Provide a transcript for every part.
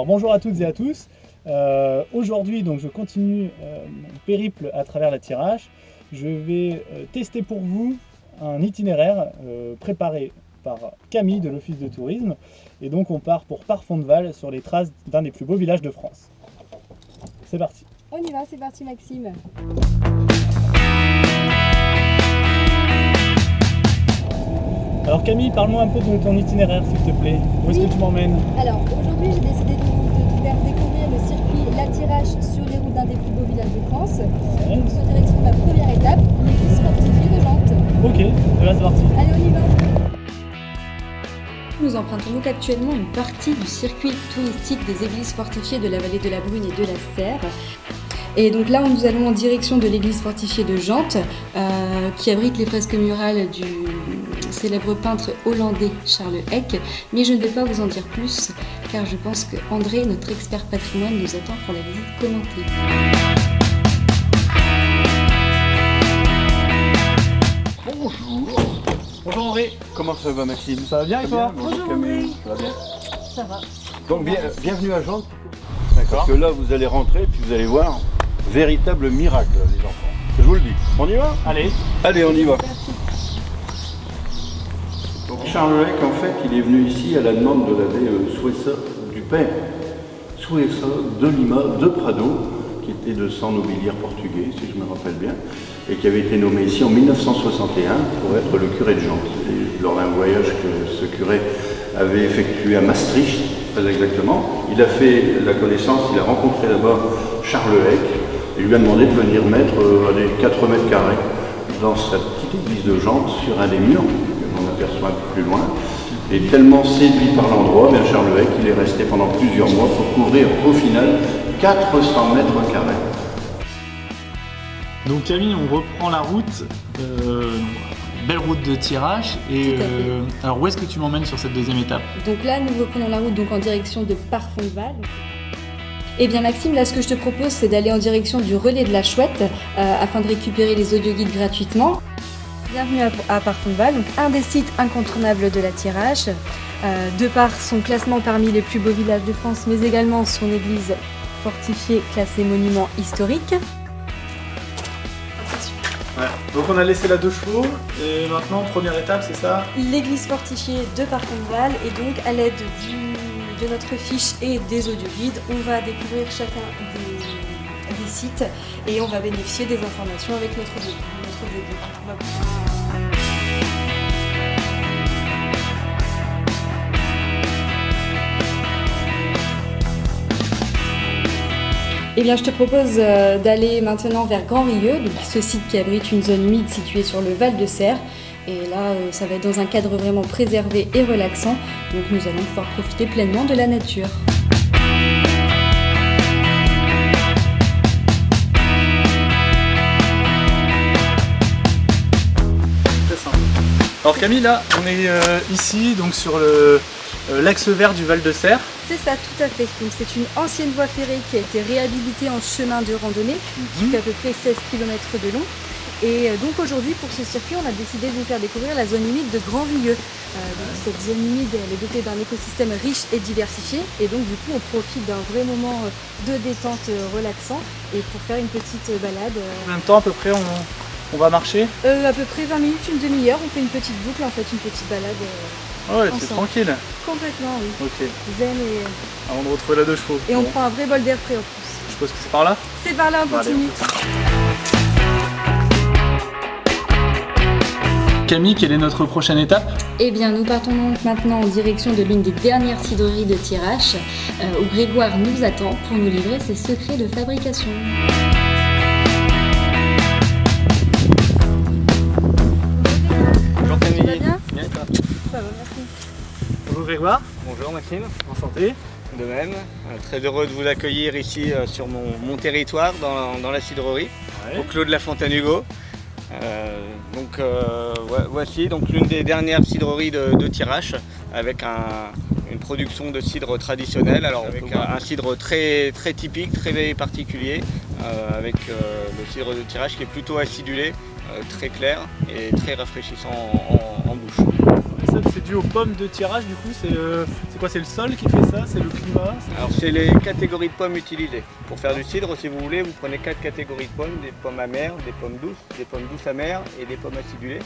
bonjour à toutes et à tous. Aujourd'hui donc je continue mon périple à travers la Thiérache. Je vais tester pour vous un itinéraire préparé par Camille de l'Office de tourisme. Et donc on part pour Parfondeval sur les traces d'un des plus beaux villages de France. C'est parti. On y va, c'est parti Maxime. Alors Camille, parle-moi un peu de ton itinéraire s'il te plaît. Où est-ce que tu m'emmènes? Alors aujourd'hui j'ai décidé de vous faire découvrir le circuit La Thiérache sur les routes d'un des plus beaux villages de France. Donc sur direction de la première étape, l'église fortifiée de Jantes. Ok, de là c'est parti. Allez on y va. Nous empruntons donc actuellement une partie du circuit touristique des églises fortifiées de la vallée de la Brune et de la Serre. Et donc là, nous allons en direction de l'église fortifiée de Jantes, qui abrite les fresques murales du célèbre peintre hollandais Charles Eyck. Mais je ne vais pas vous en dire plus, car je pense que André, notre expert patrimoine, nous attend pour la visite commentée. Bonjour André. Comment ça va Maxime? Ça va bien et toi? Bonjour André. Ça va bien? Ça va. Donc bienvenue à Jantes, D'accord. parce que là vous allez rentrer puis vous allez voir, véritable miracle les enfants. Je vous le dis. On y va? Allez. Allez, on y va. Donc Charles Eyck, en fait, il est venu ici à la demande de l'abbé Suessa, du père Suessa de Lima de Prado, qui était de sang nobiliaire portugais, si je me rappelle bien, et qui avait été nommé ici en 1961 pour être le curé de Jantes. Et lors d'un voyage que ce curé avait effectué à Maastricht, très exactement, il a fait la connaissance, il a rencontré là-bas Charles Eyck, et lui a demandé de venir mettre 4 mètres carrés dans sa petite église de Jantes sur un des murs, qu'on aperçoit un peu plus loin. Et tellement séduit par l'endroit, bien Charles Eyck, il est resté pendant plusieurs mois pour couvrir au final 400 mètres carrés. Donc Camille, on reprend la route, belle route de Thiérache. Et Tout à fait. alors où est-ce que tu m'emmènes sur cette deuxième étape? Donc là nous reprenons la route donc en direction de Parfondeval. Eh bien Maxime, là ce que je te propose c'est d'aller en direction du relais de la Chouette afin de récupérer les audioguides gratuitement. Bienvenue à Parfondeval, donc un des sites incontournables de la Thiérache, de par son classement parmi les plus beaux villages de France, mais également son église fortifiée classée monument historique. Ouais. Donc on a laissé la 2 chevaux et maintenant première étape c'est ça? L'église fortifiée de Parfondeval et donc à l'aide de notre fiche et des audioguides, on va découvrir chacun des sites et on va bénéficier des informations avec notre guide. Eh bien, je te propose d'aller maintenant vers Grand-Rieux, donc ce site qui abrite une zone humide située sur le Val de Serre. Et là, ça va être dans un cadre vraiment préservé et relaxant, donc nous allons pouvoir profiter pleinement de la nature. Alors Camille, là on est ici donc sur l'axe vert du Val de Serre. C'est ça, tout à fait. Donc c'est une ancienne voie ferrée qui a été réhabilitée en chemin de randonnée, qui fait à peu près 16 km de long. Et donc aujourd'hui, pour ce circuit, on a décidé de vous faire découvrir la zone humide de Grand-Rieux. Donc cette zone humide, elle est dotée d'un écosystème riche et diversifié. Et donc du coup, on profite d'un vrai moment de détente relaxant et pour faire une petite balade. Combien de temps à peu près on va marcher? À peu près 20 minutes, une demi-heure, on fait une petite boucle, en fait, une petite balade. Ouais, c'est ensemble. tranquille. Complètement, oui. Ok. Zen et... Avant de retrouver la 2 chevaux. Et on Bon. prend un vrai bol d'air frais en plus. Je suppose que c'est par là? C'est par là, on Bon, allez, continue. Camille, quelle est notre prochaine étape? Eh bien, nous partons donc maintenant en direction de l'une des dernières cidreries de Thiérache, où Grégoire nous attend pour nous livrer ses secrets de fabrication. Bonjour Camille. Ça va bien? Bien et toi? Ça va, merci. Bonjour Grégoire. Bonjour Maxime, Enchanté. de même. Très heureux de vous accueillir ici sur mon territoire, dans la cidrerie, Ouais. au Clos de la Fontaine-Hugo. Voici donc l'une des dernières cidreries de Thiérache, avec une production de cidre traditionnel, alors avec un cidre très typique, très particulier, avec le cidre de Thiérache qui est plutôt acidulé, très clair et très rafraîchissant en bouche. c'est dû aux pommes de tirage du coup, c'est quoi, c'est le sol qui fait ça, c'est le climat? Alors c'est les catégories de pommes utilisées. Pour faire du cidre, si vous voulez, vous prenez 4 catégories de pommes, des pommes amères, des pommes douces amères et des pommes acidulées.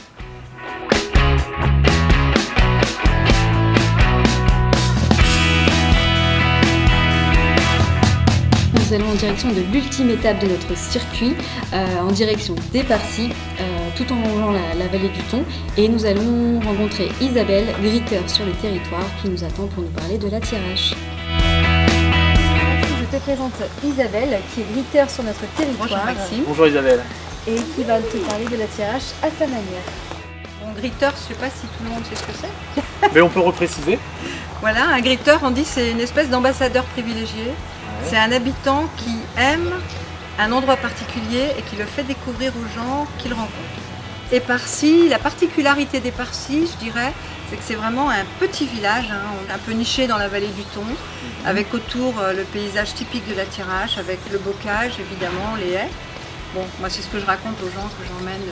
Nous allons en direction de l'ultime étape de notre circuit, en direction des Parcis, tout en longeant la vallée du Thon. Et nous allons rencontrer Isabelle, gritteur sur le territoire, qui nous attend pour nous parler de l'attirache. Je te présente Isabelle, qui est gritteur sur notre territoire. Bonjour Maxime. Bonjour Isabelle. Et qui va te parler de l'attirache à sa manière. Bon, gritteur, je ne sais pas si tout le monde sait ce que c'est. Mais on peut repréciser. Voilà, un gritteur, on dit c'est une espèce d'ambassadeur privilégié. C'est un habitant qui aime un endroit particulier et qui le fait découvrir aux gens qu'il rencontre. Et Parcis, la particularité des Parcis, je dirais, c'est que c'est vraiment un petit village, un peu niché dans la vallée du Thon, avec autour le paysage typique de l'attirache, avec le bocage évidemment, les haies. Bon, moi c'est ce que je raconte aux gens que j'emmène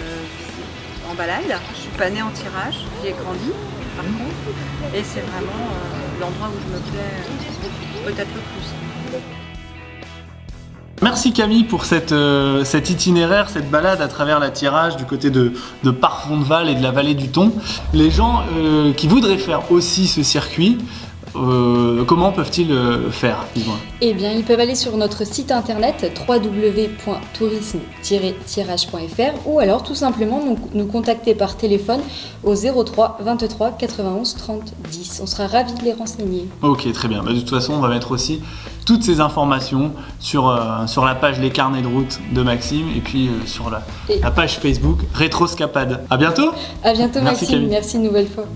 en balade. Je suis pas née en tirage, j'y ai grandi par contre, et c'est vraiment l'endroit où je me plais peut-être le plus. Merci Camille pour cet itinéraire, cette balade à travers l'attirache du côté de Parfonval et de la vallée du Thon. Les gens qui voudraient faire aussi ce circuit, comment peuvent-ils faire, dis-moi? Eh bien, ils peuvent aller sur notre site internet www.tourisme-tirage.fr ou alors tout simplement nous contacter par téléphone au 03 23 91 30 10. On sera ravis de les renseigner. Ok, très bien. De toute façon, on va mettre aussi toutes ces informations sur la page Les Carnets de route de Maxime et puis sur la page Facebook Rétroscapade. À bientôt. À bientôt Merci, Maxime, Camille. merci une nouvelle fois.